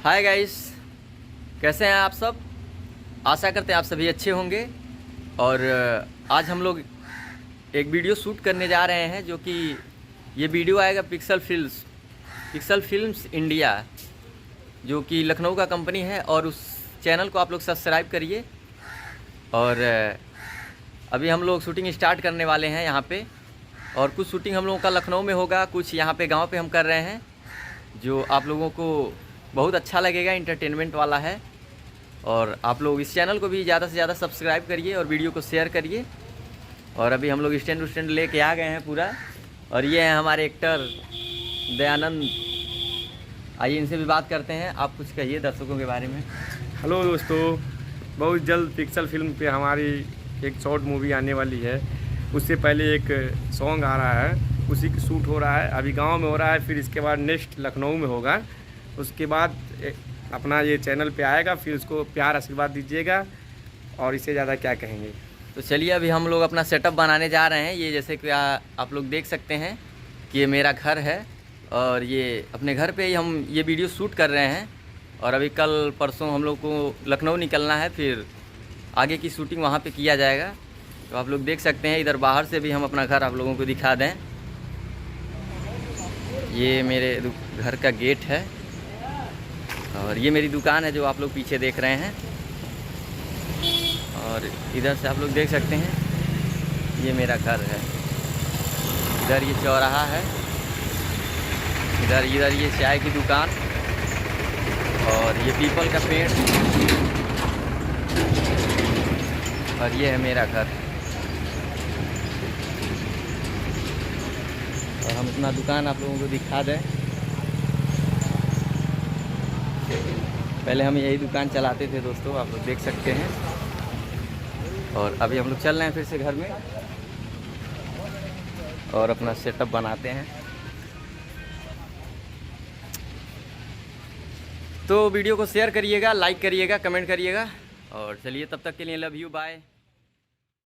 Hi guys, कैसे हैं आप सब। आशा करते हैं आप सभी अच्छे होंगे। और आज हम लोग एक वीडियो शूट करने जा रहे हैं, जो कि ये वीडियो आएगा पिक्सल फिल्म्स इंडिया, जो कि लखनऊ का कंपनी है। और उस चैनल को आप लोग सब्सक्राइब करिए। और अभी हम लोग शूटिंग स्टार्ट करने वाले हैं यहाँ पे। और कुछ शूटिंग हम लोगों का लखनऊ में होगा, कुछ यहाँ पे गांव पे हम कर रहे हैं, जो आप लोगों को बहुत अच्छा लगेगा, इंटरटेनमेंट वाला है। और आप लोग इस चैनल को भी ज़्यादा से ज़्यादा सब्सक्राइब करिए और वीडियो को शेयर करिए। और अभी हम लोग स्टैंड लेके आ गए हैं पूरा। और ये हैं हमारे एक्टर दयानंद। आइए इनसे भी बात करते हैं। आप कुछ कहिए दर्शकों के बारे में। हेलो दोस्तों, बहुत जल्द पिक्सल फिल्म पे हमारी एक शॉर्ट मूवी आने वाली है। उससे पहले एक सॉन्ग आ रहा है, उसी की शूट हो रहा है। अभी गांव में हो रहा है, फिर इसके बाद नेक्स्ट लखनऊ में होगा। उसके बाद अपना ये चैनल पे आएगा, फिर उसको प्यार आशीर्वाद दीजिएगा। और इससे ज़्यादा क्या कहेंगे। तो चलिए अभी हम लोग अपना सेटअप बनाने जा रहे हैं। ये जैसे कि आप लोग देख सकते हैं कि ये मेरा घर है। और ये अपने घर पे ही हम ये वीडियो शूट कर रहे हैं। और अभी कल परसों हम लोग को लखनऊ निकलना है, फिर आगे की शूटिंग वहाँ पे किया जाएगा। तो आप लोग देख सकते हैं, इधर बाहर से भी हम अपना घर आप लोगों को दिखा दें। ये मेरे घर का गेट है और ये मेरी दुकान है जो आप लोग पीछे देख रहे हैं। और इधर से आप लोग देख सकते हैं, ये मेरा घर है। इधर ये चौराहा है, इधर ये चाय की दुकान, और ये पीपल का पेड़, और ये है मेरा घर। और हम अपना दुकान आप लोगों को दिखा दें। पहले हम यही दुकान चलाते थे दोस्तों, आप लोग देख सकते हैं। और अभी हम लोग चल रहे हैं फिर से घर में और अपना सेटअप बनाते हैं। तो वीडियो को शेयर करिएगा, लाइक करिएगा, कमेंट करिएगा। और चलिए तब तक के लिए लव यू, बाय।